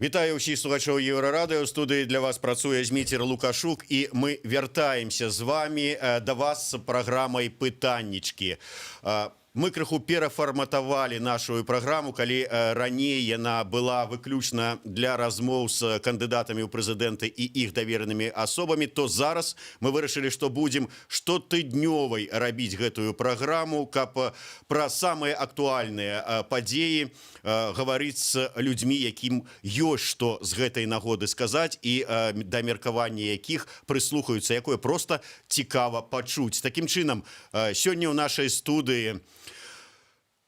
Вітаю ўсіх слухачоў Еўрарадыё. У студыі для вас працуе Зміцер Лукашук, і мы вяртаемся з вами да вас з праграмай «Пытаннічкі». Мы крыху перафарматавалі нашу праграму, калі раней яна была выключна для размоў з кандыдатамі ў прэзідэнты і іх даверанымі асобамі, то зараз мы вырашылі, што будзем штотыднёвай рабіць гэтую праграму, каб пра самыя актуальныя падзеі гаварыць з людзьмі, якім ёсць што з гэтай нагоды сказаць і да меркавання якіх прыслухаюцца, якое проста цікава пачуць. Такім чынам, сёння ў нашай студыі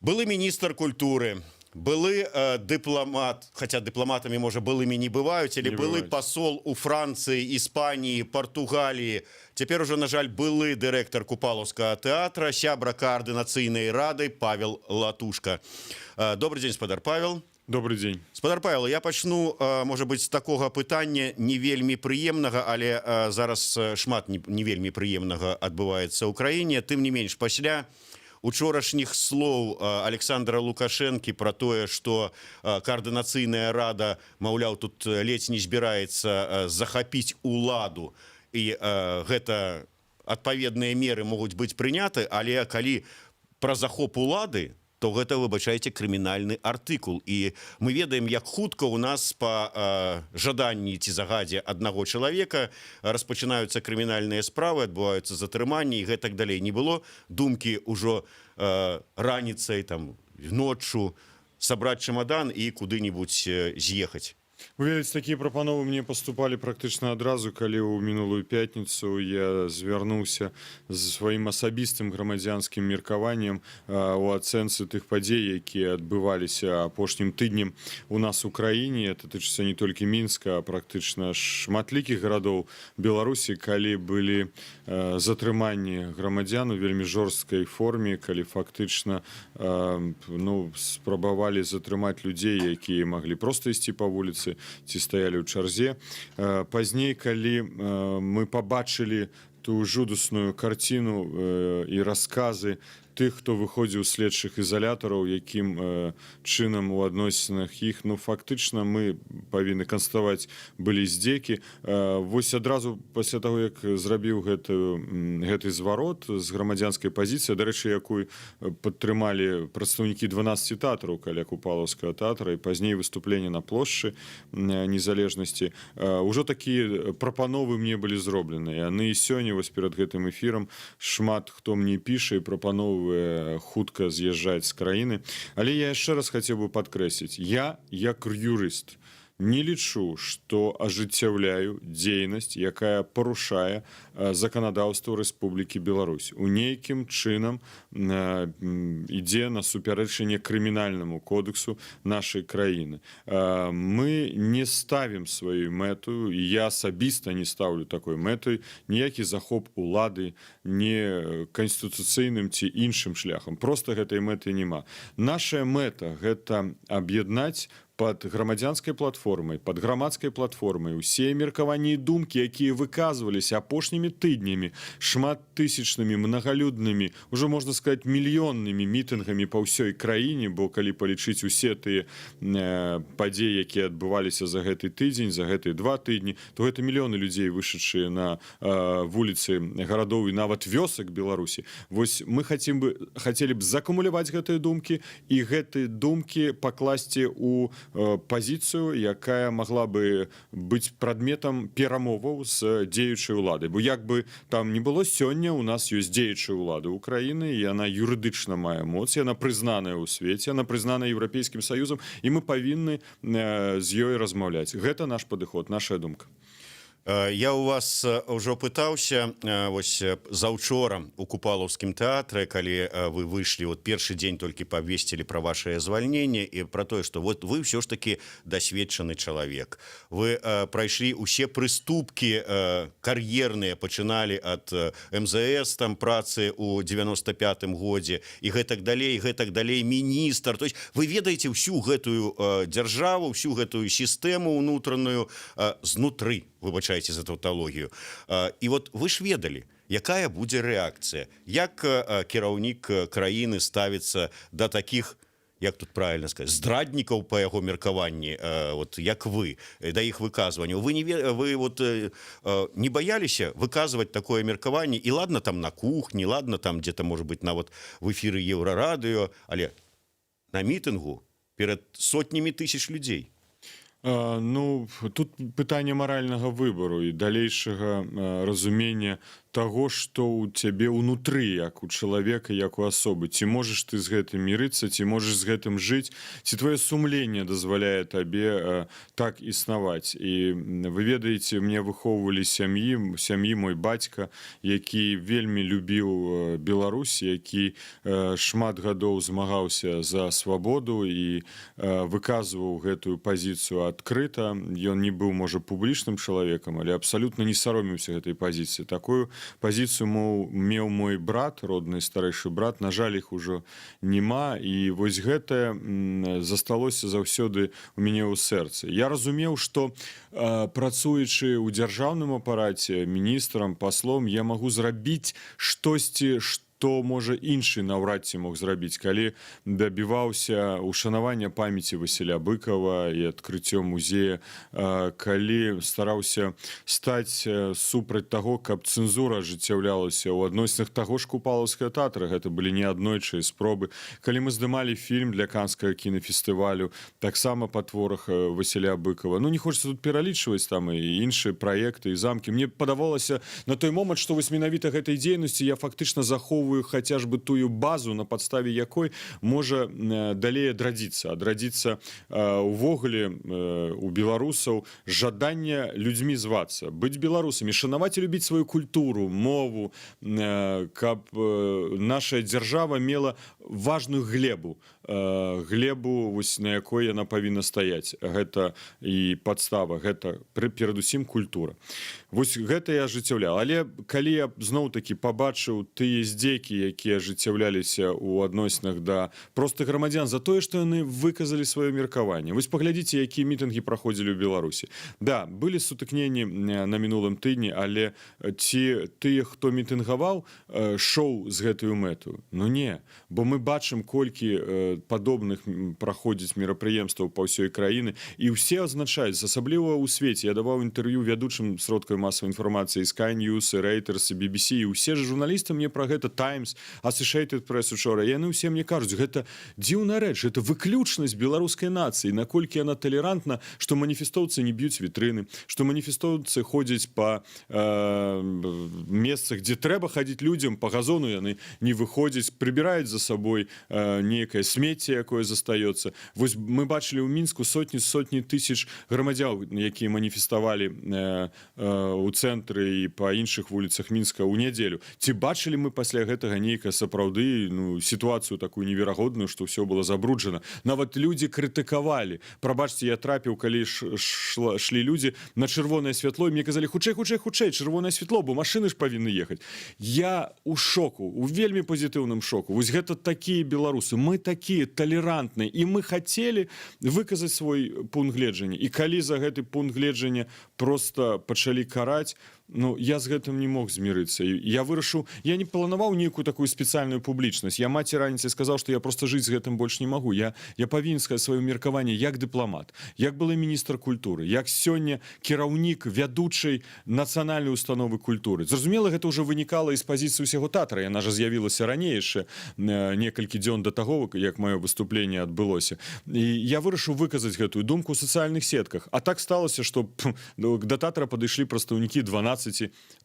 былы міністр культуры, былы дыпламат, хаця дыпламатамі, можа, былымі не бываюць, але былы пасол у Францыі, Іспаніі, Партугаліі, цяпер ужо, на жаль, былы дырэктар Купалаўскага тэатра, сябра каардынацыйнай рады Павел Латушка. Добрый дзень, спадар Павел. Добрый дзень. Спадар Павел, я пачну, можа быць, з такога пытання не вельмі прыемнага, але зараз шмат не вельмі прыемнага адбываецца ў краіне. Тым не менш, пасля учорашніх слоў Александра Лукашэнкі пра тое, што каардынацыйная рада, маўляў, тут ледзь не збіраецца захапіць уладу, і гэта адпаведныя меры могуць быць прыняты, але калі пра захоп улады, то гэта, выбачайце, крымінальны артыкул. І мы ведаем, як хутка ў нас па жаданні ці загадзе аднаго чалавека распачынаюцца крымінальныя справы, адбываюцца затрыманні і гэтак далей. Не было думкі ўжо раніцай, там, ноччу сабраць чемадан і куды-небудзь з'ехаць. Вы ведаеце, такія прапановы мне паступалі практычна адразу, калі ў мінулую пятніцу я звярнуўся з сваім асабістым грамадзянскім меркаваннем у ацэнцы тых падзей, якія адбываліся апошнім тыднем у нас у краіне. Это тычыцца не толькі Мінска, а практычна шматлікіх гарадоў Беларусі, калі былі затрыманні грамадзян у вельмі жорсткай форме, калі фактычна спрабавалі затрымаць людзей, якія маглі проста ісці па вуліцы ці стаялі ў чарзе. Пазней, калі мы пабачылі ту жудасную карціну і расказы тых, хто выходзіў з следчых ізалятараў, якім чынам у адносінах іх, фактычна мы павінны канстатаваць, былі здзекі. Вось адразу пасля таго, як зрабіў гэты зварот з грамадзянскай пазіцыі, дарэчы, якую падтрымалі прадстаўнікі 12 тэатраў каля Купалаўскага тэатра і пазней выступленне на плошчы Незалежнасці, ужо такія прапановы мне былі зроблены. Яны і сёння, вось перад гэтым эфірам, шмат хто мне піша і прапановы хутка з'язджаць з краіны. Але я яшчэ раз хацеў бы падкрэсліць, я, як юрыст, не лічу, што ажыццяўляю дзейнасць, якая парушае заканадаўства Рэспублікі Беларусь. У нейкім чынам ідзе на супярэчанне крымінальнаму кодексу нашай краіны. Мы не ставім сваю мэту, і я асабіста не ставлю такой мэтай, ніякі захоп улады, не канстытуцыйным ці іншым шляхам. Проста гэтай мэты няма. Наша мэта – гэта аб'яднаць пад грамадзянскай платформай, пад грамадскай платформай усе меркаванні і думкі, якія выказваліся апошнімі тыднямі шматтысячнымі, мнагалюднымі, ужо можна сказаць, мільённымі мітынгамі па ўсёй краіне, бо калі палічыць усе тыя падзеі, якія адбываліся за гэты тыдзень, за гэтыя 2 тыдні, то гэта мільёны людзей, вышедшыя на вуліцы гарадоў і нават вёсак Беларусі. Вось мы хацелі б закумуляваць гэтыя думкі і гэтыя думкі пакласці ў пазіцыю, якая магла бы быць прадметам перамоваў з дзеючай уладай. Бо як бы там не было, сёння у нас ёсць дзеючая ўлада ўкраіны, і яна юрыдычна мае моц, яна прызнаная ў свеце, яна прызнаная Еўрапейскім Саюзам, і мы павінны з ёй размаўляць. Гэта наш падыход, наша думка. Я у вас ўжо пытаўся вось заўчора у Купалаўскім тэатры, калі вы выйшлі, вот першы дзень толькі павесцілі пра вашае звальненне і пра тое, што вот вы ўсё ж такі дасведчаны чалавек. Вы прайшлі ўсе прыступкі кар'ерныя, пачыналі ад МЗС, там працы ў 95-м годзе і гэтак далей, міністр. То есть вы ведаеце ўсю гэтую дзяржаву, ўсю гэтую сістэму ўнутраную знутры, выбачайце за тавталогію. І вот вы ж ведалі, якая будзе рэакцыя, як кіраўнік краіны ставіцца да такіх як тут правильно сказать, здраднікаў па яго меркаванні, вот як вы да іх выказванняў, вы вот не баяліся выказваць такое меркаванне, і ладно там на кухні, ладно там где-то может быть нават в эфіры Еўрарадыё, але на мітынгу перад сотнямі тысяч людзей? Ну, тут пытанне маральнага выбару і далейшага разумення таго, што ў цябе ўнутры, як у чалавека, як у асобы. Ці можаш ты з гэтым мірыцца, ці можаш з гэтым жыць, ці твоё сумленне дазваляе табе так існаваць. І вы ведаеце, мне выхоўвалі сям'і мой бацька, які вельмі любіў Беларусь, які шмат гадоў змагаўся за свабоду і выказваў гэтую пазіцыю адкрыта. Ён не быў, можа, публічным чалавекам, але абсалютна не саромеўся гэтай пазіцыі. Такую пазіцыю меў мой брат, родны старэйшы брат, на жаль, іх ужо няма, і вось гэта засталося заўсёды у мяне ў сэрцы. Я разумеў, што працуючы ў дзяржаўным апараце, міністрам, паслом, я магу зрабіць штосьці, што можа іншы наўрад ці мог зрабіць, калі дабіваўся ушанавання памяці Васіля Быкова і адкрыццё музея, калі стараўся стаць супраць таго, каб цэнзура ажыццяўлялася ў адносінах таго ж Купалаўскага тэатра, гэта былі неаднойчыя спробы, калі мы здымалі фільм для канскага кінафестывалю, таксама па творах Васіля Быкова. Ну, не хочацца тут пералічваць там і іншыя праекты і замкі. Мне падавалася на той момант, што вось менавіта гэтай дзейнасці я фактычна захоўваю хаця ж бы тую базу, на падставе якой можа далей адрадзіцца увогуле у беларусаў жаданне людзьмі звацца, быць беларусамі, шанаваць і любіць сваю культуру, мову, каб наша дзяржава мела важную глебу, вось на якой яна павінна стаяць. Гэта і падстава, гэта перадусім культура. Вось гэта я ажыццяўляў. Але калі я зноў-такі пабачыў тыя здзекі, якія ажыццяўляліся ў адносінах да простых грамадзян за тое, што яны выказалі сваё меркаванне. Вось паглядзіце, якія мітынгі праходзілі ў Беларусі. Да, былі сутыкненні на мінулым тыдні, але ці тыя, хто мітынгаваў, шоў з гэтую мэту? Ну не, бо мы бачым, колькі падобных праходзіць мерапрыемстваў па ўсёй краіны, і ўсе азначаюць, асабліва ў свеце. Я даваў інтэрв'ю вядучым сродкаў масавай інфармацыі, Sky News, Reuters, BBC, і ўсе ж журналісты мне пра гэта, Times, Associated Press учора, яны ўсе мне кажуць, гэта дзіўная рэч, гэта выключнасць беларускай нацыі, наколькі яна талерантна, што маніфестоўцы не б'юць вітрыны, што маніфестоўцы ходзяць па месцах, дзе трэба хадзіць людзям, па газону яны не выходзяць, прыбіраюць за сабой нейкае смецце, якое застаецца. Вось мы бачылі ў Мінску сотні тысяч грамадзян, якія маніфеставалі у цэнтры і па іншых вуліцах Мінска ў нядзелю. Ці бачылі мы пасля гэтага нейкая сапраўды сітуацыю такую неверагодную, што ўсё было забруджана. Нават людзі крытыкавалі. Прабачце, я трапіў, калі шлі людзі на чырвонае святло, і мне казалі, хутчэй, чырвонае святло, бо машыны ж павінны ехаць. Я ў шоку, у вельмі пазітыўным шоку. Вось гэта такія беларусы. Мы такія талерантныя, і мы хацелі выказаць свой пункт гледжання. І калі за гэты пункт гледжання проста пачалі караць, ну, я з гэтым не мог змірыцца. Я вырашыў, я не планаваў нейкую такую спецыяльную публічнасць. Я маці раніцай сказаў, што я проста жыць з гэтым больш не магу. Я павінен сказаць сваё меркаванне як дыпламат, як былы міністр культуры, як сёння кіраўнік вядучай нацыянальнай установы культуры. Зразумела, гэта ўжо вынікала з пазіцыі ўсяго тэатра. Яна жа з'явілася раней яшчэ некалькі дзён да таго, як маё выступленне адбылося. І я вырашыў выказаць гэтую думку ў сацыяльных сетках. А так сталася, што да тэатра падышлі прадстаўнікі 12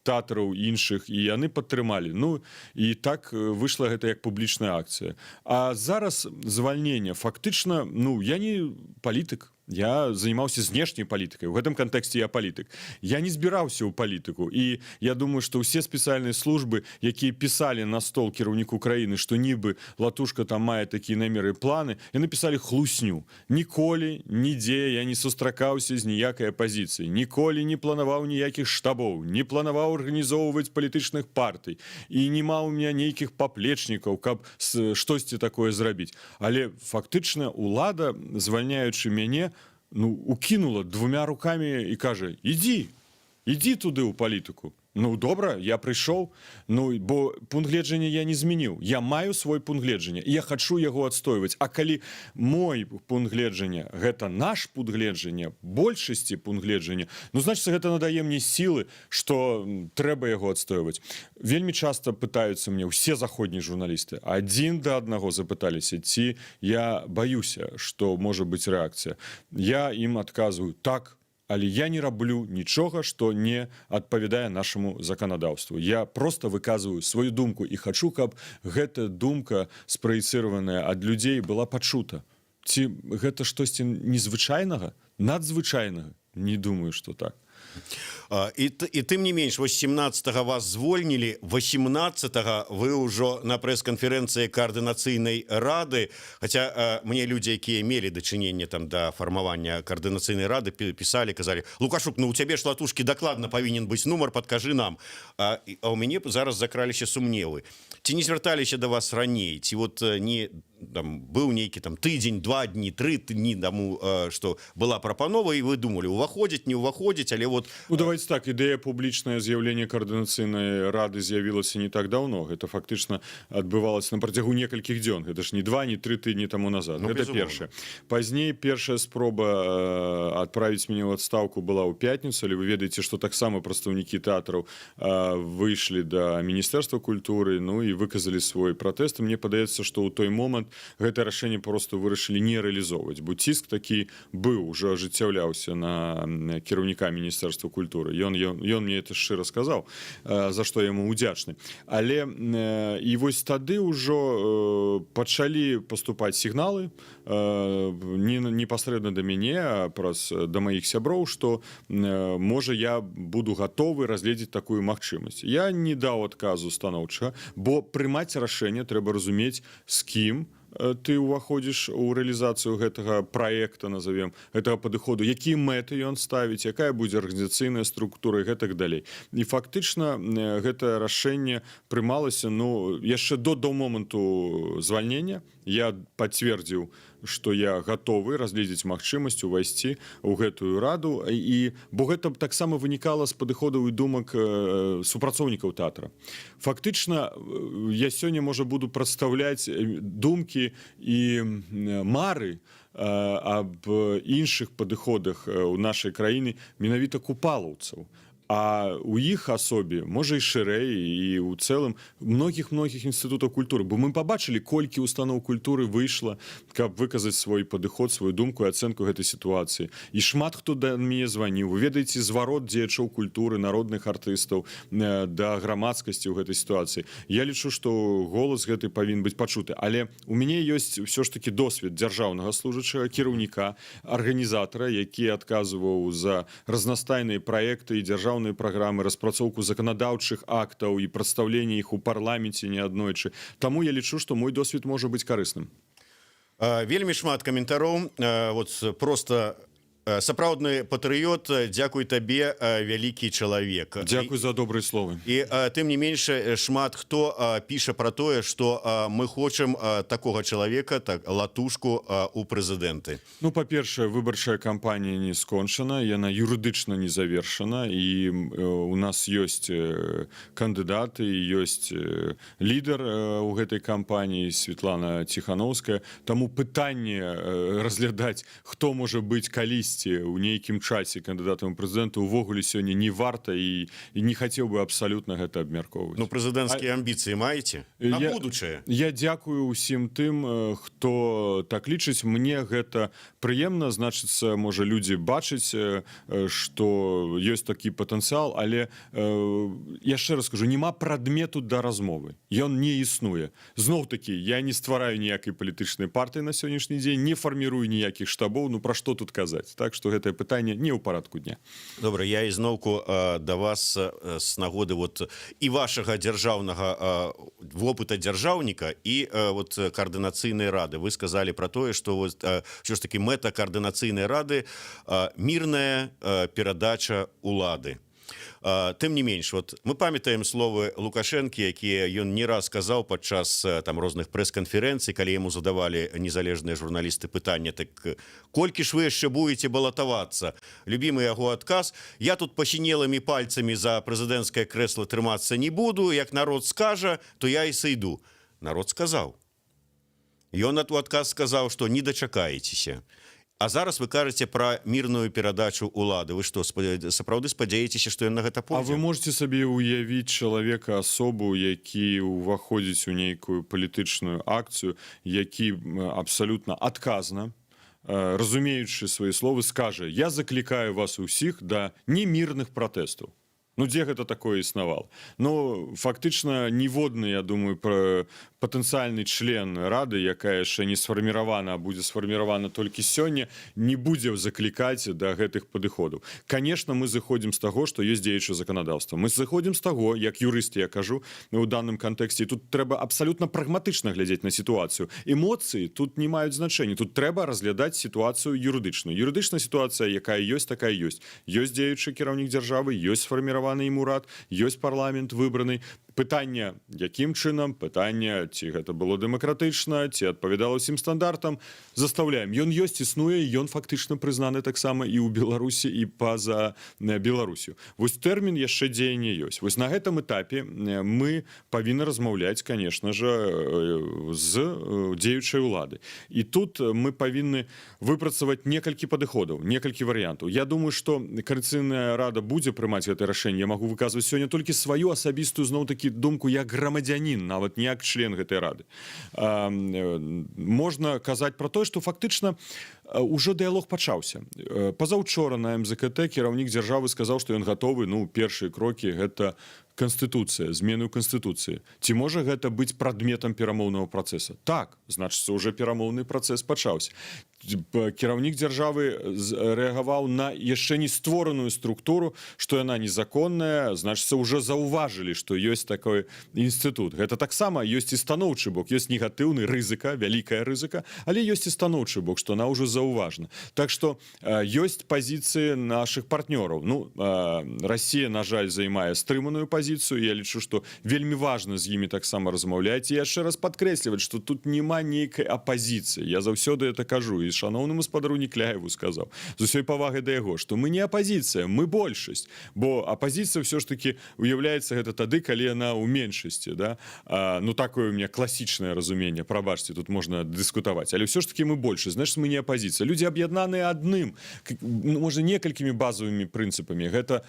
тэатраў іншых, і яны падтрымалі. Ну, і так выйшла гэта як публічная акцыя. А зараз звальнення. Фактычна, ну, я не палітык. Я занимался знешняй палітыкай. У гэтым кантэксце я палітык. Я не збіраўся ў палітыку. І я думаю, што ўсе спецыяльныя службы, якія пісалі на стол кіраўніку краіны, што нібы Латушка там мае такія намеры і планы, яны пісалі хлусню. Ніколі, нідзе я не сустракаўся з ніякай апазіцыяй. Ніколі не планаваў ніякіх штабоў, не планаваў арганізоўваць палітычных партый. І не маў у меня нейкіх паплечнікаў, каб штосьці такое зрабіць. Але фактычна улада, звальняючы мяне, укинула двумя руками і каже, ідзі туды ў палітыку. Ну добра, я прыйшоў, ну бо пункт гледжання я не змяніў, я маю свой пункт гледжання і я хачу яго адстойваць. А калі мой пункт гледжання гэта наш пункт гледжання, большасці пункт гледжання, ну значыць гэта надае мне сілы, што трэба яго адстойваць. Вельмі часта пытаюцца мне ўсе заходнія журналісты, адзін да аднаго запыталіся, ці я баюся, што можа быць рэакцыя. Я ім адказваю: так, але я не раблю нічога, што не адпавядае нашаму заканадаўству. Я просто выказваю сваю думку і хачу, каб гэта думка спраецыраваная ад людзей была пачута. Ці гэта штосьці незвычайнага, надзвычайнага? Не думаю, што так. І тым не менш, вось 17-го вас звольнілі, 18-го вы ўжо на прэс-канферэнцыі каардынацыйнай рады, хаця мне людзі, якія мелі дачыненне там да фармавання каардынацыйнай рады, пісалі, казалі: Лукашук, ну у цябе ж, Латушкі, дакладна павінен быць нумар, падкажы нам. А ў мяне зараз закраліся сумневы. Ці не звярталіся да вас раней, ці вот не там быў нейкі там тыдзень, 2 дні, 3 дні таму, што была прапанова, і вы думалі, уваходзіць, не ўваходзіць, але вот... Ну, давайте так, ідэя публічнае з'яўлення каардынацыйнай рады з'явілася не так даўно. Гэта фактычна адбывалася на працягу некалькіх дзён. Гэта ж не 2, не 3 тыдні таму назад. Ну, гэта першае. Пазней першая спроба адправіць мяне ў адстаўку была ў пятніцу, але вы ведаеце, што таксама прадстаўнікі тэатраў выйшлі да Міністэрства культуры, ну і выказалі свой пратэст. Мне падаецца, што ў той момант гэта рашэнне просто вырашылі не рэалізоўваць, бо ціск такі быў, ужо ажыццяўляўся на кіраўніка Міністэрства культуры. Ён мне это шчыра сказаў, за што яму удзячны. Але і вось тады ўжо пачалі паступаць сігналы не непасрэдна да мяне, а праз да маіх сяброў, што можа я буду гатовы разгледзець такую магчымасць. Я не даў адказу станоўчага, бо прымаць рашэнне трэба разумець, з кім ты ўваходзіш у рэалізацыю гэтага праекта, назовем, гэтага падыходу, якія мэты ён ставіць, якая будзе арганізацыйная структура і гэтак далей. І фактычна гэта рашэнне прымалася, ну, яшчэ до моманту звальнення. Я пацвердзіў, што я гатовы разгледзець магчымасць увайсці ў гэтую раду, і бо гэта таксама вынікала з падыходаў і думак супрацоўнікаў тэатра. Фактычна я сёння, можа, буду прадстаўляць думкі і мары аб іншых падыходах у нашай краіны менавіта купалаўцаў. А у іх асобе, можа, і шырэй, і ў цэлым многіх інстытутаў культуры. Бо мы пабачылі, колькі устаноў культуры выйшла, каб выказаць свой падыход, сваю думку і ацэнку гэтай сітуацыі. І шмат хто да мяне званіў. Вы ведаеце зварот дзеячоў культуры, народных артыстаў да грамадскасці ў гэтай сітуацыі. Я лічу, што голас гэты павінен быць пачуты. Але у мяне ёсць ўсё ж такі досвед дзяржаўнага служачага, кіраўніка, арганізатара, які адказваў за разнастайныя праекты і дзяржаўныя праграмы, распрацоўку заканадаўчых актаў і прадстаўленне іх у парламенце неаднойчы. Таму я лічу, што мой досвед можа быць карысным. Вельмі шмат каментароў. Вот просто сапраўдны патрыёт, дзякуй табе, вялікі чалавек. Дзякуй за добрыя словы. І тым не менш, шмат хто піша пра тое, што мы хочам такога чалавека, так, Латушку, у прэзідэнты. Ну, па-першае, выбарчая кампанія не скончана, яна юрыдычна не завершана, і у нас ёсць кандыдаты, ёсць лідар у гэтай кампаніі, Светлана Ціхановская. Таму пытанне разглядаць, хто можа быць калісьці у нейкім часе кандыдатам у прэзідэнта увогуле сёння не варта, і не хацеў бы абсалютна гэта абмяркоўваць. Ну, прэзідэнцкія амбіцыі маеце? На будучае? Я дзякую ўсім тым, хто так лічыць. Мне гэта прыемна, значыцца, можа, людзі бачаць, што ёсць такі патэнцыял, але яшчэ раз кажу, няма прадмету да размовы. Ён не існуе. Зноў-такі, я не ствараю ніякай палітычнай партыі на сённяшні дзень, не фармірую ніякіх штабоў, ну пра што тут казаць? Так што гэтае пытанне не ў парадку дня. Добра, я ізноўку да вас з нагоды вот і вашага дзяржаўнага вопыта дзяржаўніка і вот каардынацыйнай рады. Вы сказалі пра тое, што вот ўсё ж такі мэта каардынацыйнай рады мірная перадача улады. Тым не менш, вот мы памятаем словы Лукашэнкі, якія ён не раз сказаў падчас там розных прэс-канферэнцый, калі яму задавалі незалежныя журналісты пытання, так колькі ж вы яшчэ будете балатавацца? Любімы яго адказ: я тут пасінелымі пальцамі за прэзідэнцкае крэсла трымацца не буду, як народ скажа, то я і сойду. Народ сказаў. Ён у адказ сказаў, што не дачакаецеся. А зараз вы кажаце пра мірную перадачу ўлады. Вы што, сапраўды спадзяецеся, што ён на гэта пойдзе? А вы можете сабе ўявіць чалавека, асобу, які ўваходзіць у нейкую палітычную акцыю, які абсалютна адказна, разумеючы свае словы, скажа: я заклікаю вас усіх да немірных пратэстаў. Ну, дзе гэта такое існавала? Ну, фактычна, ніводны, я думаю, патэнцыяльны член Рады, якая яшчэ не сфарміравана, а будзе сфарміравана толькі сёння, не будзе заклікаць да гэтых падыходаў. Конечно, мы зыходзім з таго, што ёсць дзеючае заканадаўства. Мы зыходзім з таго, як юрыст, я кажу, у даным кантэксце, тут трэба абсалютна прагматычна глядзець на сітуацыю. Эмоцыі тут не маюць значэння. Тут трэба разглядаць сітуацыю юрыдычную. Юрыдычная сітуацыя, якая ёсць, такая ёсць. Ёсць дзеючы кіраўнік дзяржавы, ёсць сфарміраваны ім урад, ёсць парламент выбраны. Пытанне, якім чынам, пытанне, ці гэта было дэмакратычна, ці адпавядала ўсім стандартам, застаўляем. Ён ёсць, існуе, ён фактычна прызнаны таксама і ў Беларусі, і па-за Беларусю. Вось тэрмін яшчэ дзеяння ёсць. Вось на гэтым этапе мы павінны размаўляць, конечно же, з дзеючай улады. І тут мы павінны выпрацаваць некалькі падыходаў, некалькі варыянтаў. Я думаю, што Коаліцыйная рада будзе прымаць гэтае рашэнне. Я магу выказваць сёння толькі сваю асабістую, зноў-такі, думку як грамадзянін, нават не як член гэтай рады. Можна казаць пра тое, што фактычна ўжо дыялог пачаўся. Пазаўчора на МЗКТ кіраўнік дзяржавы сказаў, што ён гатовы, першыя крокі гэта Конституцыя, змены ў Конституцыі. Ці можа гэта быць прадметам перамоўнага працэса? Так, значыцца, уже перамоўны працэс пачаўся. Кіраўнік дзяржавы рэагаваў на яшчэ не створаную структуру, што яна незаконная, значыцца, уже заўважылі, што ёсць такой інстытут. Гэта таксама ёсць і станоўчы бок, ёсць негатыўны рызыка, вялікая рызыка, але ёсць і станоўчы бок, што она ўжо заўважана. Так што ёсць пазіцыі нашых партнёраў. Расія, на жаль, займае стрыманую пазіцыю. Я лічу, што вельмі важна з імі таксама размаўляць. І яшчэ раз падкрэсліваць, што тут няма нейкай апазіцыі. Я заўсёды это кажу. І шаноўнаму спадару Некляеву сказаў, з усёй павагай да яго, што мы не апазіцыя, мы большасць. Бо апазіцыя ўсё ж такі уяўляецца гэта тады, калі яна ў меншасці. Да? Такое у меня класічнае разуменне. Прабачце, тут можна дыскутаваць. Але ўсё ж такі мы большасць. Значыць, мы не апазіцыя. Людзі аб'яднаныя адным, можа, некалькімі базавымі прынцыпамі. Гэта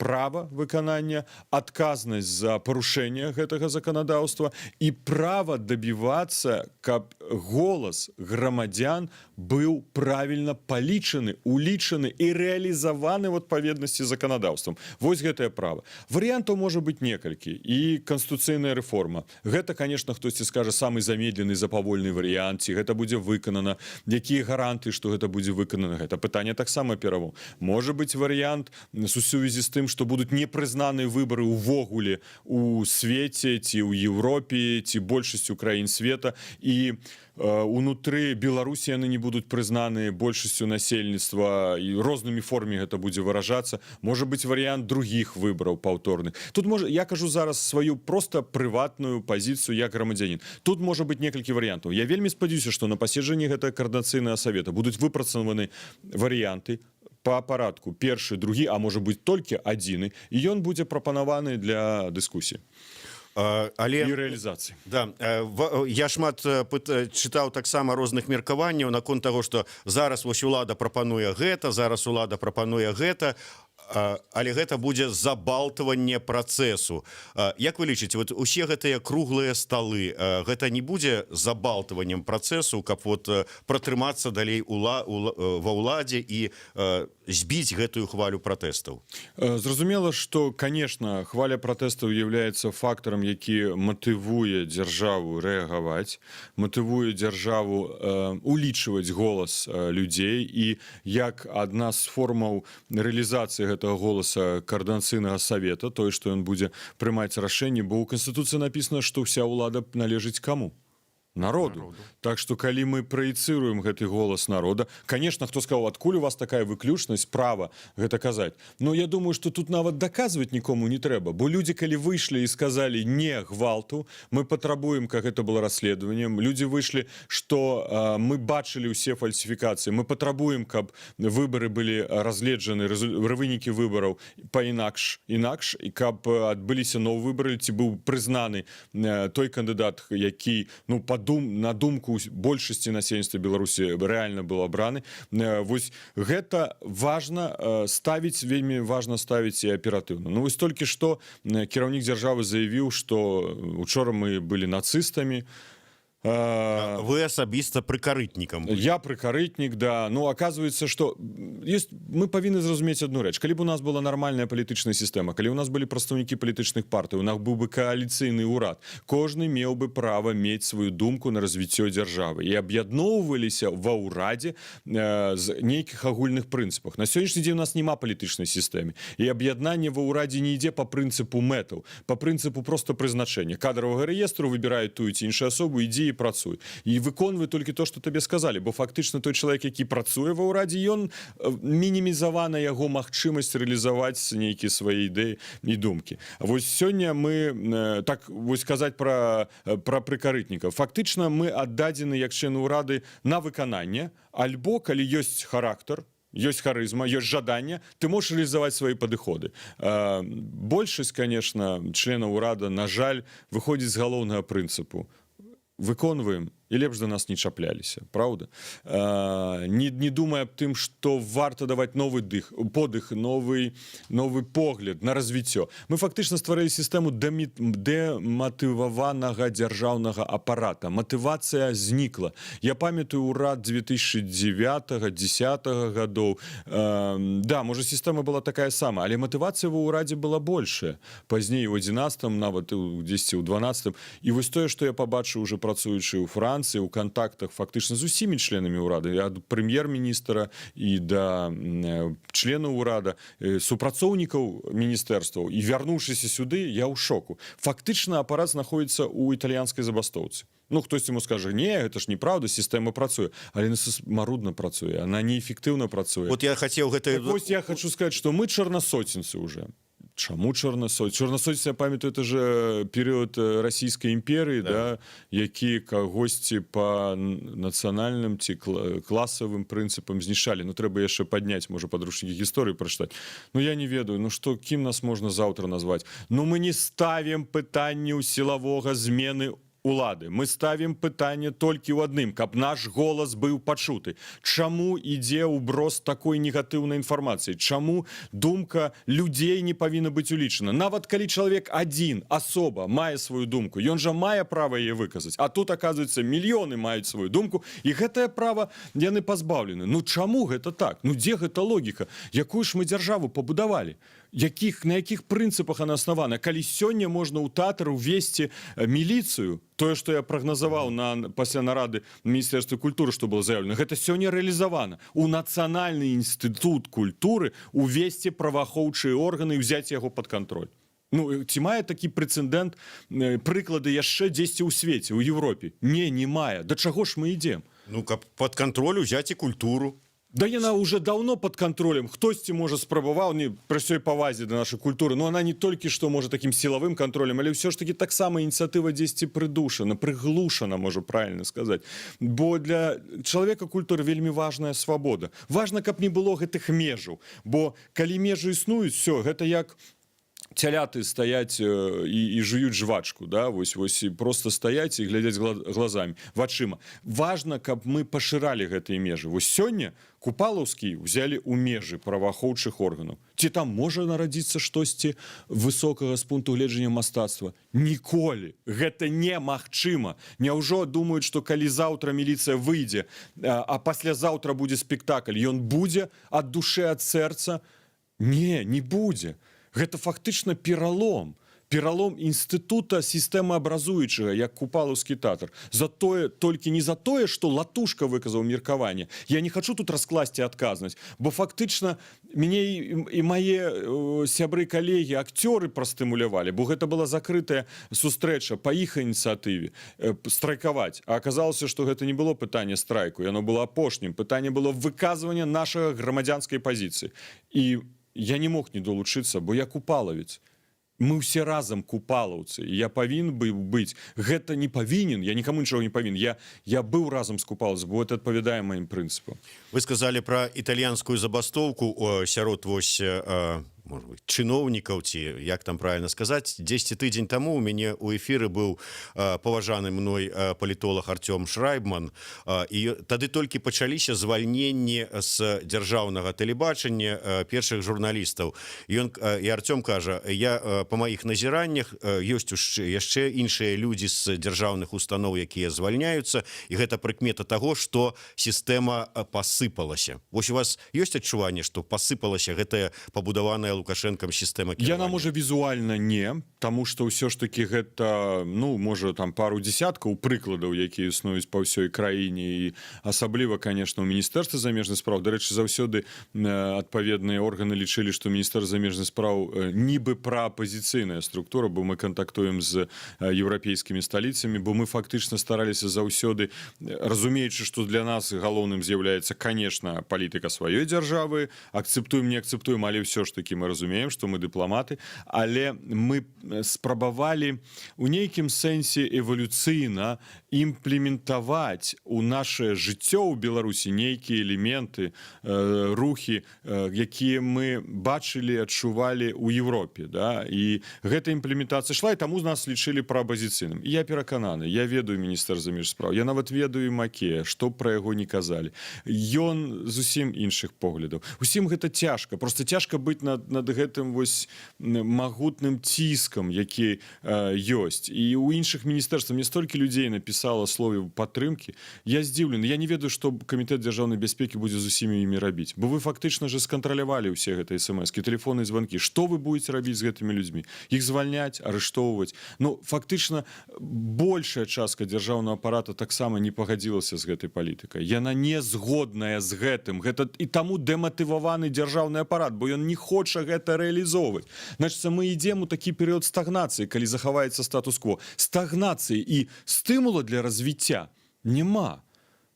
права выканання, адказнасць за парушэнне гэтага заканадаўства і права дабівацца, каб голас грамадзян быў правільна палічаны, улічаны і рэалізаваны ў адпаведнасці з заканадаўствам. Вось гэтае права. Варыянтаў можа быць некалькі. І канстытуцыйная рэформа. Гэта, конечно, хтосьці скажа, самы замедлены, запавольны варыянт, ці гэта будзе выканана, якія гаранты, што гэта будзе выканана. Гэта пытанне таксама перамоў. Можа быць варыянт у сувязі з тым, што будуць непрызнаныя выбары увогуле у свеце, ці ў Еўропе, ці большасцю краін света, і унутры Беларусі яны не будуць прызнаны большасцю насельніцтва, і рознымі формамі гэта будзе выражацца. Можа быць варыянт другіх выбараў паўторных. Тут я кажу зараз сваю проста прыватную пазіцыю як грамадзянін. Тут можа быць некалькі варыянтаў. Я вельмі спадзяюся, што на паседжанні гэтага каардынацыйнага савета будуць выпрацаваны варыянты па парадку першы, другі, а можа быць толькі адзіны, і ён будзе прапанаваны для дыскусіі. Але і рэалізацыі. Да, я шмат чытаў таксама розных меркаванняў наконт таго, што зараз вось улада прапануе гэта, зараз улада прапануе гэта, але гэта будзе забалтыванне працэсу. Як вы лічыце, вот усе гэтыя круглыя сталы, гэта не будзе забалтываннем працэсу, каб вот пратрымацца далей ва ўладзе і збіць гэтую хвалю пратэстаў? Зразумела, што, конечно, хваля пратэстаў з'яўляецца фактарам, які матывуе дзяржаву рэагаваць, матывуе дзяржаву улічваць голас людзей, і як адна з формаў рэалізацыі гэтага голаса каардынацыйнага савета, тое, што ён будзе прымаць рашэнні, бо ў Канстытуцыі напісана, што ўся ўлада належыць каму? народу. Так что калі мы праецыруем гэты голас народа, конечно, хто сказаў, адкуль у вас такая выключнасць права гэта казаць. Но я думаю, что тут нават даказваць нікому не трэба, бо людзі калі выйшлі і сказалі не гвалту, мы патрабуем, как это было расследаваннем, людзі выйшлі, что мы бачылі ўсе фальсіфікацыі, мы патрабуем, каб выборы былі разгледжаны, вынікі выбораў паінакш і каб адбыліся новыя выборы, ці быў прызнаны той кандыдат, які, ну, на думку большасці насельніцтва Беларусі рэальна быў абраны. Вось гэта важна ставіць, вельмі важна ставіць і аператыўна. Ну вось толькі што кіраўнік дзяржавы заявіў, што учора мы былі нацыстамі. Вы асабіста прыкарытнікам. Я прыкарытнік, да. Ну, оказывается, что мы павінны зразумець одну рэч. Калі б у нас была нармальная палітычная сістэма, калі у нас былі прадстаўнікі палітычных партый, у нас быў бы кааліцыйны ўрад, кожны меў бы права мець сваю думку на развіццё дзяржавы і аб'ядноўваліся ва ўрадзе з нейкіх агульных прынцыпах. На сённяшні дзень у нас няма палітычнай сістэме. І аб'яднанне ва ўрадзе не ідзе па прынцыпу мэтаў, па прынцыпу проста прызначэння. Кадравага рэестру выбіраюць тую ці іншую асобу, ідзі і працуй. І выконвай толькі то, што табе сказалі, бо фактычна той чалавек, які працуе ва ўрадзе, ён мінімізавана яго магчымасць рэалізаваць нейкія свае ідэі і думкі. Вось сёння мы, так вось казаць пра прыкарытнікаў, фактычна мы аддадзены як члены ўрады на выкананне, альбо калі ёсць характар, ёсць харызма, ёсць жаданне, ты можаш рэалізаваць свае падыходы. Большасць, конечно, членаў урада, на жаль, выходзіць з галоўнага прынцыпу. Выконваем, і лепш да нас не чапляліся, правда? Не думая аб тым, што варта даваць новы подых, новы погляд на развіццё. Мы фактычна стварылі сістэму дэматываванага дзяржаўнага апарата. Матывацыя знікла. Я памятаю урад 2009-10 гадоў. Да, можа, сістэма была такая сама, але матывацыя ва ўрадзе была большая. Пазней у 11-м, нават дзесьці ў 12-м. І вось тое, што я пабачыў, уже працуючы ў Францыі, у контактах фактычна з усімі членамі ўрада, ад прэм'ер-міністра і да членаў урада, супрацоўнікаў міністэрстваў. І вярнуўшыся сюды, я ў шоку. Фактычна апарат знаходзіцца ў італьянскай забастоўцы. Ну, хтось йому скаже, не, гэта ж неправда, сістема працуе. Але она марудна працуе, она неэфектыўна працуе. Вот я хотел гэта... Так, вось я хочу сказать, что мы чорносоценцы уже. Чаму чорносоц? Чорносоц, я памятаю, это же перыяд расійскай імперыі, да, які кагосьці па нацыянальным ці класавым прынцыпам знішалі. Ну, трэба яшчэ падняць, можа, падручнікі гісторыі прачытаць. Ну, я не ведаю, ну, што, кім нас можна заўтра назваць? Ну, мы не ставім пытанняў сілавога змены улады. Мы ставім пытанне толькі ў адным, каб наш голас быў пачуты. Чаму ідзе ўброс такой негатыўнай інфармацыі? Чаму думка людзей не павінна быць улічана? Нават калі чалавек адзін, асоба, мае сваю думку, ён жа мае права яе выказаць. А тут, аказваецца, мільёны маюць сваю думку, і гэтае права яны пазбаўлены. Ну чаму гэта так? Ну дзе гэта логіка? Якую ж мы дзяржаву пабудавалі? На якіх прынцыпах она аснавана? Калі сёння можна ў тэатр увесці міліцыю, тое, што я прагназаваў пасля нарады Міністэрства культуры, што было заявлена, гэта сёння рэалізавана. У Нацыянальны інстытут культуры увесці праваахоўчыя органы і ўзяць яго пад кантроль. Ну, ці мае такі прэцэдэнт, прыклады яшчэ дзесьці ў свеце, у Европе? Не мае. Да чаго ж мы ідзем? Ну, каб пад кантроль узяць і культуру. Да яна уже давно под контролем. Хтосьці, можа, спрабаваў, не пры ўсёй павазе да нашай культуры, но она не толькі што, можа, такім сілавым кантролем, але ўсё ж такі таксама ініцыятыва дзесьці прыдушана, прыглушана, можа правільна сказаць. Бо для чалавека культуры вельмі важная свабода. Важна, каб не было гэтых межаў. Бо калі межы існуюць, все, гэта як цяляты стаяць і жуюць жвачку, да, вось просто стаяць і глядзяць глазамі, вачыма. Важна, каб мы пашыралі гэтыя межы. Вось сёння Купалаўскі ўзялі ў межы праваахоўчых органаў. Ці там можа нарадзіцца штосьці высокага з пункту гледжання мастацтва? Ніколі. Гэта немагчыма. Няўжо думаюць, што калі заўтра міліцыя выйдзе, а паслязаўтра будзе спектакль, ён будзе ад душы, ад сэрца? Не будзе. Гэта фактычна пералом. пералом інстытута сістэмаабразуючага, як купалаўскі тэатр. Толькі не за тое, што Латушка выказаў меркаванне. Я не хачу тут раскласці адказнасць, бо фактычна мяне і мае сябры, калегі, акцёры прастымулявалі, бо гэта была закрытая сустрэча па іх ініцыятыве страйкаваць. А аказалася, што гэта не было пытанне страйку, яно было апошнім. Пытанне было выказвання нашага грамадзянскай пазіцыі. І я не мог не долучыцца, бо я купалавец. Мы ўсе разам купалаўцы, і я павінен быць. Гэта не павінен, я нікому нічога не павінен. Я быў разам з купалаўцам, бо гэта адпавядае маім прынцыпам. Вы сказалі пра італьянскую забастоўку сярод вось может быть, чыноўнікаў, ці як там правильно сказаць. 10 тыдзень таму у мяне ў эфіры быў паважаны мной палітолог Артём Шрайбман, і тады толькі пачаліся звальненні з дзяржаўнага тэлебачання першых журналістаў. І Артём кажа, я па маіх назіраннях ёсць яшчэ іншыя людзі з дзяржаўных устаноў, якія звальняюцца, і гэта прыкмета таго, што сістэма пасыпалася. Вось у вас ёсць адчуванне, што пасыпалася гэтая пабудаваная Лукашэнкам сістэма кіравання? Яна, можа, візуальна не, таму што ўсё ж такі гэта, можа, там пару дзесяткаў прыкладаў, якія існуюць па ўсёй краіне, і асабліва, конечно, у Міністэрстве замежных спраў. Дарэчы, заўсёды адпаведныя органы лічылі, што Міністэрства замежных спраў нібы праапазіцыйная структура, бо мы кантактуем з еўрапейскімі сталіцамі, бо мы фактычна стараліся заўсёды, разумеючы, што для нас галоўным з'яўляецца, конечно, палітыка сваёй дзяржавы, акцэптуем, не акцэптуем, але ўсё ж такі мы разумеем, што мы дыпламаты, але мы спрабавалі у нейкім сэнсе эвалюцыйна імплементаваць у наше жыццё ў Беларусі нейкія элементы, рухі, якія мы бачылі, адчувалі ў Европе. Да? І гэта імплементацыя шла, і таму нас лічылі праапазіцыйным. І я перакананы, я ведаю Міністэрства замежных спраў, я нават ведаю Макея, што пра яго не казалі. Ён зусім іншых поглядаў. Усім гэта цяжка, просто цяжка быць над гэтым вось магутным ціскам, які ёсць. І ў іншых міністэрствах мне столькі людзей напісала словы падтрымкі. Я здзіўлены. Я не ведаю, што камітэт дзяржаўнай бяспекі будзе з усімі імі рабіць. Бо вы фактычна же скантралявалі ўсе гэтыя смс-кі, тэлефонныя званкі. Што вы будзеце рабіць з гэтымі людзьмі? Іх звальняць, арыштоўваць? Фактычна большая частка дзяржаўнага апарата таксама не пагадзілася з гэтай палітыкай. Яна не згодная з гэтым. Гэта і таму дэматываваны дзяржаўны апарат, бо ён не хоча гэта рэалізоўваць. Значыцца, мы ідзем у такі перыяд стагнацыі, калі захаваецца статус-кво. Стагнацыі і стымула для развіцця няма.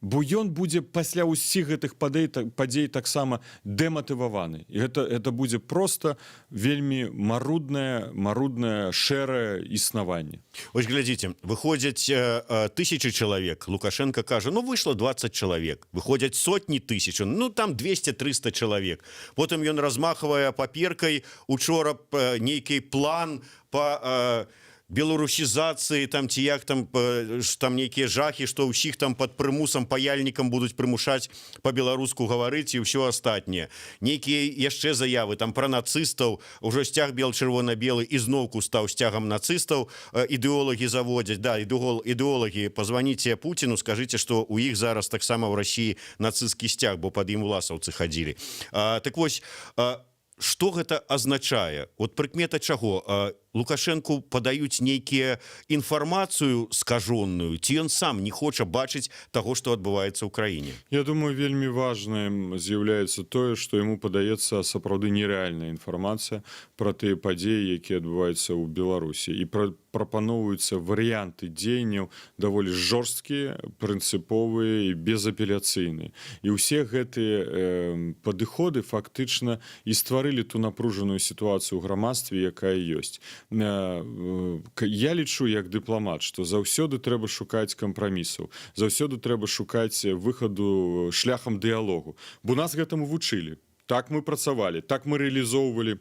Бо ён будзе пасля ўсіх гэтых падзей таксама дэматываваны. І гэта будзе проста вельмі маруднае, шэрае існаванне. Вось глядзіце, выходзяць 1000 чалавек. Лукашенко кажа, выйшло 20 чалавек. Выходзяць сотні тысяч, там 200-300 чалавек. Потым ён размахвае паперкай учора нейкі план па беларусізацыі, ці як там нейкія жахі, што ўсіх там пад прымусам паяльнікам будуць прымушаць па-беларуску гаварыць і ўсё астатняе. Нейкія яшчэ заявы там пра нацыстаў, ужо сцяг бел-чырвона-белы ізноўку стаў сцягам нацыстаў, ідэолагі заводзяць. Да, ідэолагі, пазваніце Пуціну, скажыце, што ў іх зараз таксама ў Расіі нацысцкі сцяг, бо пад ім власаўцы хадзілі. Так вось, што гэта азначае? От прыкмета чаго? Лукашэнку падаюць нейкія інфармацыю скажоную, ці ён сам не хоча бачыць таго, што адбываецца ў краіне? Я думаю, вельмі важным з'яўляецца тое, што яму падаецца сапраўды нерэальная інфармацыя пра тыя падзеі, якія адбываюцца ў Беларусі. І прапаноўваюцца варыянты дзеянняў даволі жорсткія, прынцыповыя і безапеляцыйныя. І ўсе гэтыя падыходы фактычна і стварылі ту напружаную сітуацыю ў грамадстве, якая ёсць. Я лічу як дыпламат, што заўсёды трэба шукаць кампрамісаў, заўсёды трэба шукаць выхаду шляхам дыялогу. Бо нас гэтаму вучылі. Так мы працавалі, так мы рэалізоўвалі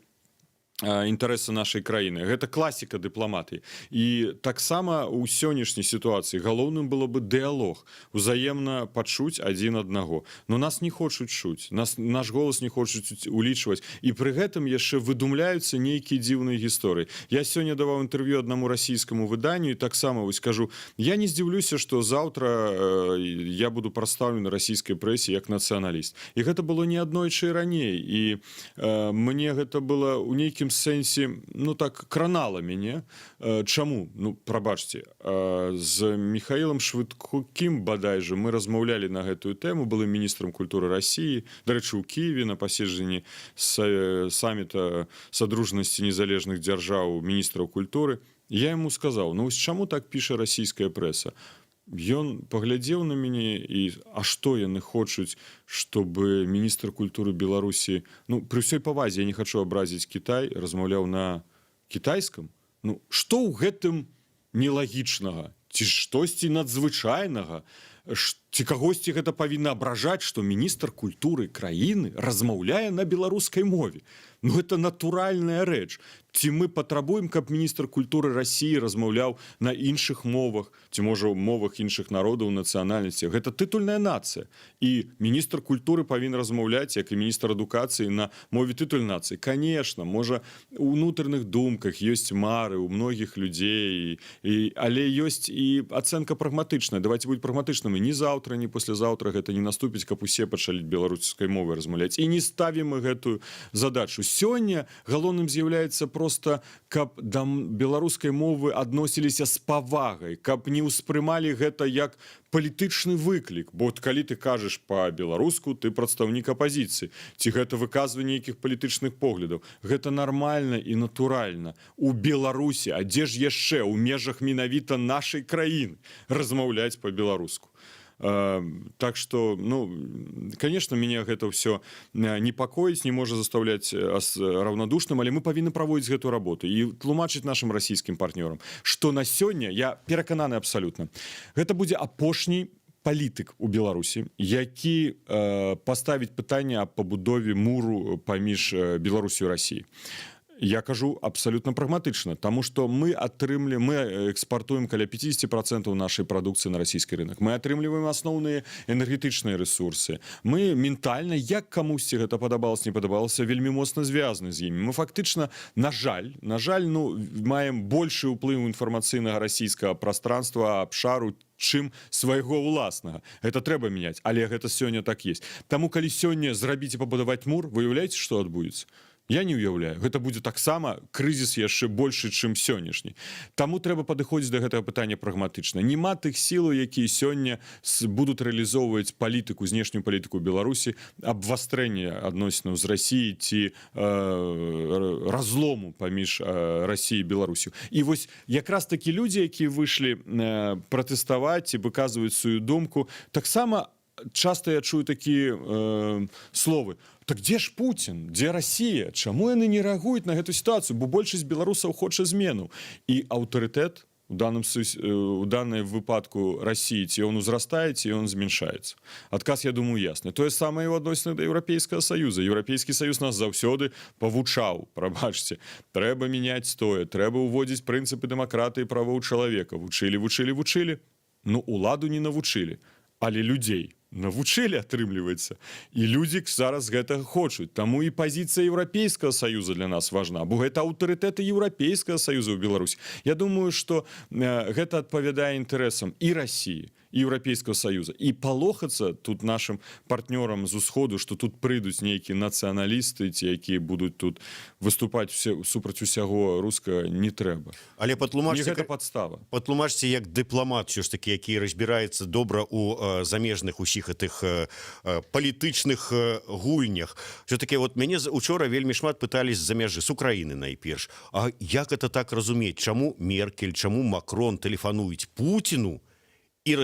інтарэсы нашай краіны. Гэта класіка дыпламатыі. І таксама ў сённяшняй сітуацыі галоўным было бы дыялог, узаемна пачуць адзін аднаго. Но нас не хочуць чуць, наш голас не хочуць улічваць. І пры гэтым яшчэ выдумляюцца нейкія дзіўныя гісторыі. Я сёння даваў інтэрв'ю аднаму расійскаму выданню і таксама вось кажу, я не здзіўлюся, што заўтра я буду прадстаўлены расійскай прэсе як нацыяналіст. І гэта было не аднойчы раней. І мне гэта было ў нейкім нейкім сэнсе ну так кранала мяне. Чаму? Ну прабачце, з Михаилом Швыдкім бадай же мы размаўлялі на гэтую тэму, былым міністрам культуры России, дарэчы, у Киеве на паседжанні самміта Содружнасці незалежных дзяржаў міністраў культуры. Я ему сказал, ну чаму так піша расійская прэса? Ён паглядзеў на мяне і а што яны хочуць, чтобы міністр культуры Беларусі, ну пры ўсёй павазе, я не хочу абразіць Кітай, размаўляў на кітайскам. Ну што ў гэтым нелагічнага? Ці штосьці надзвычайнага? Ці кагосьці гэта павінна абражаць, што міністр культуры краіны размаўляе на беларускай мове? Ну гэта натуральная рэч. Ці мы патрабуем, каб міністр культуры России размаўляў на іншых мовах, ці можа ў мовах іншых народаў, нацыянальнасцях? Гэта тытульная нацыя. І міністр культуры павінен размаўляць, як і міністр адукацыі, на мове тытульнай нацыі. Конечно, можа у ўнутраных думках ёсць мары у многіх людзей, але ёсць і ацэнка прагматычная. Давайте будь прагматычнымі. Ні заўтра, ні паслязаўтра гэта не наступіць, каб усе пачалі беларускай мовай размаўляць. І не ставім мы гэтую задачу. Сёння галоўным з'яўляецца просто, каб да беларускай мовы адносіліся з павагай, каб не ўспрымалі гэта як палітычны выклік. Бо калі ты кажаш па-беларуску, ты прадстаўнік апазіцыі. Ці гэта выказванне нейкіх палітычных поглядаў. Гэта нармальна і натуральна. У Беларусі, а дзе ж яшчэ у межах менавіта нашай краіны размаўляць па-беларуску. Так что, ну, конечно, меня гэта ўсё непакоіць, не можа заставляць раўнадушным, але мы павінны праводзіць гэту работу і тлумачыць нашим расійскім партнёрам, што на сёння, я перакананы абсалютна, гэта будзе апошні палітык у Беларусі, які паставіць пытанне аб пабудове муру паміж Беларусю і Расіяй. Я кажу абсолютно прагматычна, тому што мы экспартуем каля 50% нашай прадукцыі на расійскі рынок. Мы атрымліваем асноўныя энергетычныя рэсурсы. Мы ментальна, як камусьці гэта падабалася, не падабалася, вельмі моцна звязаны з імі. Мы фактычна, на жаль, ну, маем большы ўплыў інфармацыйнага расійскага прастранства, абшару, чым свайго ўласнага. Гэта трэба мяняць, але гэта сёння так есть. Таму, калі сёння зрабіць і пабудаваць мур, вы уяўляеце, што адбудзецца? Я не уяўляю. Гэта будзе таксама крызіс яшчэ большы, чым сённяшні. Таму трэба падыходзіць да гэтага пытання прагматычна. Нема тых сілаў, якія сёння будуць рэалізоўваць палітыку, знешнюю палітыку Беларусі, абвастрэнне адносінаў з Расіяй ці разлому паміж Расіяй і Беларусю. І вось якраз такі людзі, якія выйшлі пратэставаць і выказваюць сваю думку, таксама часта я чую такія словы. Так дзе ж Путін? Дзе Расія? Чаму яны не рэагуюць на гэту сітуацыю? Бо большасць беларусаў хоча змену. І аўтарытэт у данным выпадку Расіі, ці ён узрастае, ці ён зменшаецца. Адказ, я думаю, ясны. Тое самае ў адносінах да Еўрапейскага Саюза. Еўрапейскі Саюз нас заўсёды павучаў, прабачце. Трэба мяняць тое, трэба ўводзіць прынцыпы дэмакратыі і правоў чалавека. Вучылі. Ну, уладу не навучылі, але людзей навучылі, атрымліваецца. І людзі зараз гэтага хочуць. Таму і пазіцыя Еўрапейскага Саюза для нас важна, бо гэта аўтарытэты Еўрапейскага Саюза ў Беларусі. Я думаю, што гэта адпавядае інтарэсам і Расіі, і Еўрапейскага Саюза. І палохацца тут нашим партнёрам з усходу, што тут прыйдуць нейкія нацыяналісты, ці якія будуць тут выступаць супраць усяго рускага, не трэба. Але патлумачце, гэта падстава. Патлумачце як дыпламат, що ж такі, які разбіраецца добра ў замежных усіх гэтых палітычных гульнях. Все-таки вот мяне учора вельмі шмат пытались з-за мяжы, з Украіны найперш. А як это так разумець? Чаму Меркель, чаму Макрон тэлефануюць Путіну і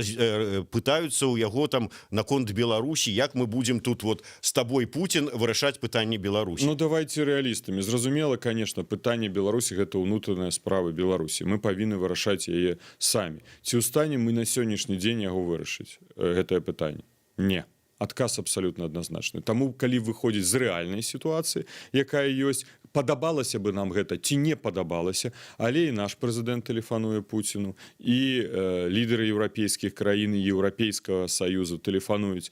пытаюцца ў яго там наконт Беларусі, як мы будзем тут вот з табой, Путін, вырашаць пытанне Беларусі? Ну, давайте рэалістамі. Зразумела, конечно, пытанне Беларусі – гэта ўнутраная справа Беларусі. Мы павінны вырашаць яе самі. Ці ў стане мы на сённяшні дзень яго вырашыць, гэтае пытанне? Не. Адказ абсалютна адназначны. Таму, калі выходзіць з рэальнай сітуацыі, якая ёсць, падабалася бы нам гэта ці не падабалася, але і наш прэзідэнт тэлефануе Пуціну, і лідеры еўрапейскіх краін і Еўрапейскага Саюзу тэлефануюць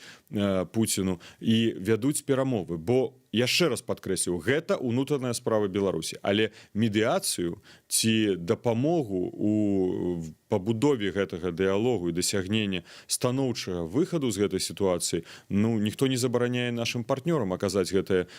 Пуціну і вядуць перамовы. Бо яшчэ раз падкрэслю, гэта ўнутраная справа Беларусі, але медыяцыю ці дапамогу у пабудове гэтага дыялогу і дасягнення станоўчага выхаду з гэтай сітуацыі, ну, ніхто не забараняе нашым партнёрам аказаць гэтае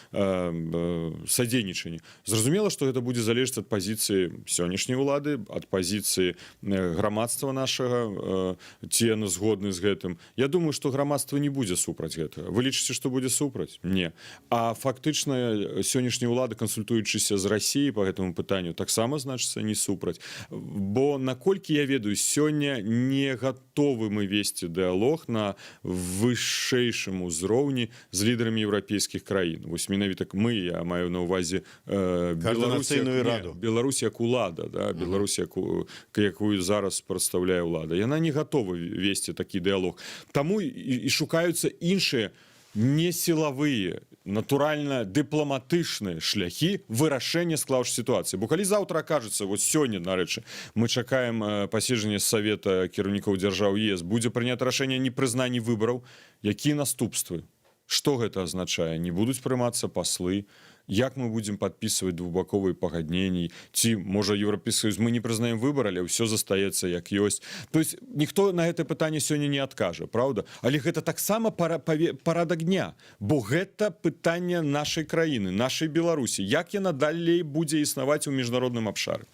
садзейнічанне. Зразумела, што гэта будзе залежаць ад пазіцыі сённяшняй улады, ад пазіцыі грамадства нашага, ці яны згодны з гэтым. Я думаю, што грамадства не будзе супраць гэтага. Вы лічыце, што будзе супраць? Не. А фактычна сённяшняя ўлада, кансультуючыся з Расіяй па гэтаму пытанню, таксама, значыцца, не супраць. Бо, наколькі я ведаю, сёння не гатовы мы весці дыялог на вышэйшым узроўні з лідарамі еўрапейскіх краін. Вось менавіта мы, я маю на ўвазе Беларусь як улада, да? Беларусь, якую зараз прадстаўляе ўлада. Яна не гатова весці такі дыялог. Таму і шукаюцца іншыя не сілавыя, натуральна дыпламатычныя шляхі вырашэння склаўшай сітуацыі. Бо калі заўтра акажацца, вось сёння, нарэчы, мы чакаем паседжання Савета кіраўнікоў дзяржаў ЕС, будзе прынята рашэнне не прызнанні выбараў, якія наступствы? Што гэта азначае? Не будуць прымацца паслы? Як мы будзем падпісваць двухбаковыя пагадненні? Ці, можа, Еўрапейскі Саюз, мы не прызнаем выбар, але ўсё застаецца як ёсць. То есть ніхто на гэтае пытанне сёння не адкажа, правда? Але гэта таксама парадак дня, бо гэта пытанне нашай краіны, нашай Беларусі. Як яна далей будзе існаваць у міжнародным абшары?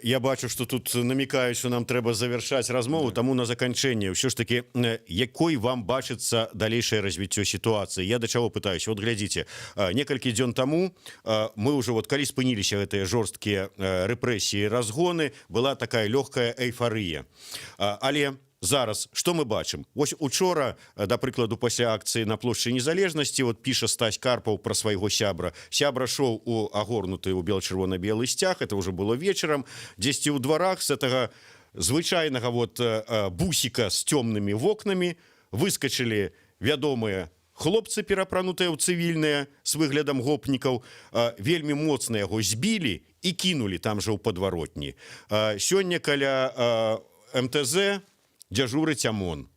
Я бачу, што тут намікаюць, што нам трэба завяршаць размову, таму на заканчэнне ўсё ж такі, якой вам бачыцца далейшае развіццё сітуацыі? Я да чаго пытаюсь? Вот глядзіце, некалькі дзён таму мы ўжо, вот калі спыніліся гэтыя жорсткія рэпрэсіі, разгоны, была такая лёгкая эйфарыя. Але зараз што мы бачым? Вось учора, да прыкладу, пасля акцыі на плошчы Незалежнасці, вот піша Стась Карпаў пра свайго сябра. Сябра шоў у агорнуты ў бела-чырвона-белы сцяг, это ўжо было вечарам, дзесьці ў дварах з гэтага звычайнага вот бусіка з цёмнымі вокнамі выскачылі вядомыя хлопцы, перапранутыя ў цывільныя з выглядам гопнікаў, вельмі моцна яго збілі і кінулі там жа ў падваротні. Сёння каля МТЗ дзяжурыць ОМОН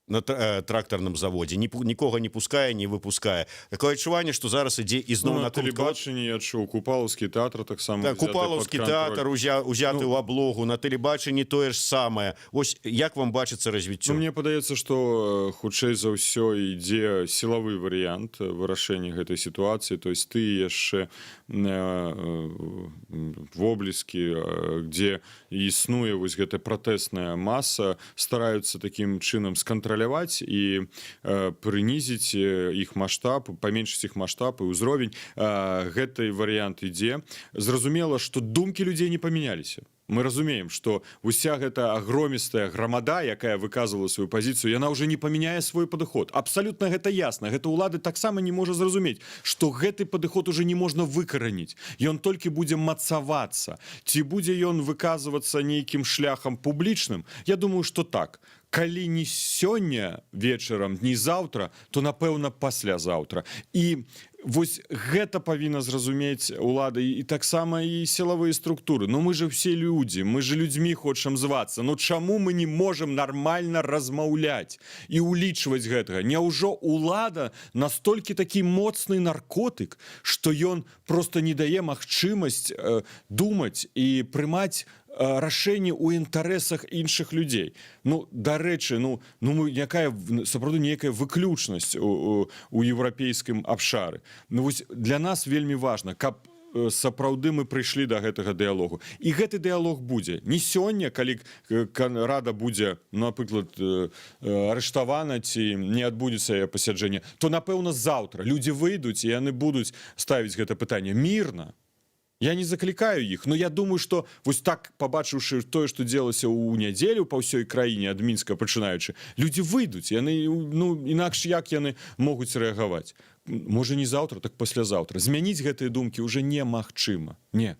на трактарным заводзе, нікога не пускае, не выпускае. Такое адчуванне, што зараз ідзе ізноў на тэлебачанні, я чуў, Купалаўскі тэатр таксама. Купалаўскі тэатр узяты ў аблогу, на тэлебачанні тое ж самае. Вось як вам бачыцца развіццё? Мне падаецца, што хутчэй за ўсё ідзе сілавы варыянт вырашэння гэтай сітуацыі, то есть ты яшчэ воблескі, дзе існуе вось гэтая пратэсная маса, стараюцца такім чынам скантраляваць і прынізіць іх маштаб, паменшыць іх маштаб і ўзровень. Гэты варыянт ідзе. Зразумела, што думкі людзей не памяняліся. Мы разумеем, што уся гэта агромістая грамада, якая выказвала сваю пазіцыю, яна ўжо не памяняе свой падыход. Абсалютна гэта ясна. Гэта ўлады таксама не можа зразумець, што гэты падыход уже не можна выкараніць. Ён толькі будзе мацавацца. Ці будзе ён выказвацца нейкім шляхам публічным? Я думаю, што так. Калі не сёння вечарам, не заўтра, то, напэўна, паслязаўтра. І вось гэта павінна зразумець улада і таксама і сілавыя структуры. Ну мы же все людзі, мы же людзьмі хочам звацца. Ну чаму мы не можам нармальна размаўляць і улічваць гэтага? Няўжо улада настолькі такі моцны наркотык, што ён проста не дае магчымасць думаць і прымаць рашэнні ў інтарэсах іншых людзей. Ну, дарэчы, сапраўды нейкая выключнасць у еўрапейскім абшары. Ну, вось для нас вельмі важна, каб сапраўды мы прыйшлі да гэтага дыялогу. І гэты дыялог будзе не сёння, калі рада будзе, напрыклад, арыштавана ці не адбудзецца яе пасяджэнне, то, напэўна, заўтра людзі выйдуць і яны будуць ставіць гэта пытанне мірна. Я не заклікаю іх, но я думаю, што вось так, пабачыўшы тое, што дзелася ў нядзелю па ўсёй краіне ад Мінска пачынаючы, людзі выйдуць, яны, інакш як яны могуць рэагаваць? Можа, не заўтра, так паслязаўтра. Змяніць гэтыя думкі ўжо немагчыма. Не.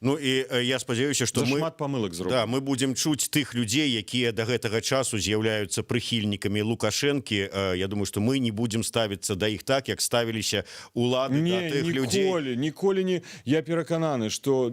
Ну і я спадзяюся, што мы Шмат памылак зробім. да, мы будзем чуць тых людзей, якія да гэтага часу з'яўляюцца прыхільнікамі Лукашэнкі. Я думаю, што мы не будзем ставіцца да іх так, як ставіліся улады да тых людзей. Ніколі не. Я перакананы, што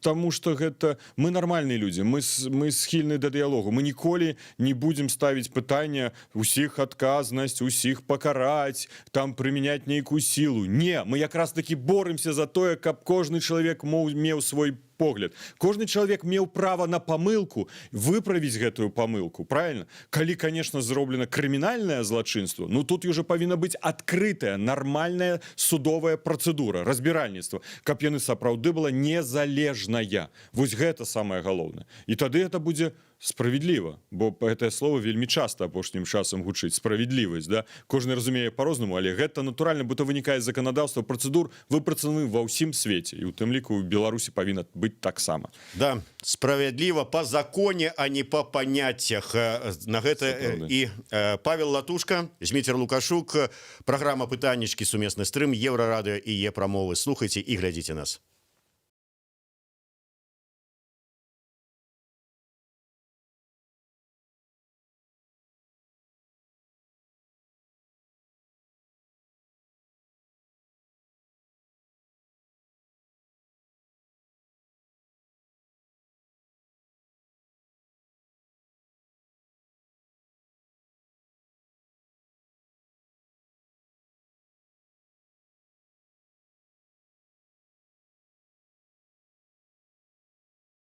таму што гэта мы нармальныя людзі, мы схільны да дыялогу. Мы ніколі не будзем ставіць пытання усіх адказнасць, усіх пакараць, там прымяняць нейкую сілу. Не, мы якраз таки боремся за тое, каб кожны чалавек меў свой погляд. Кожны чалавек меў права на памылку, выправіць гэтую памылку, правильно? Калі, конечно, зроблена крымінальнае злачынство, тут уже павінна быць адкрытая, нармальная судовая працэдура, разбіральніцтва, каб яны сапраўды была незалежная. Вось гэта самае галоўнае. І тады это будзе справедліва, бо гэтае слово вельмі часта апошнім часам гучыць, справедлівасць, да? Кожны разумее по-рознаму, але гэта натуральна, бо то вынікае з заканадаўства, працэдур выпрацаваны ва ўсім свеце, і у тым ліку ў Беларусі павінна быць таксама. Да, справядліва по законе, а не по паняццях. На гэта і Павел Латушка, Зміцер Лукашук, праграма «Пытаннічкі», сумесны стрым, Еўрарадыё і Е-прамовы. Слухайце і глядзіце нас.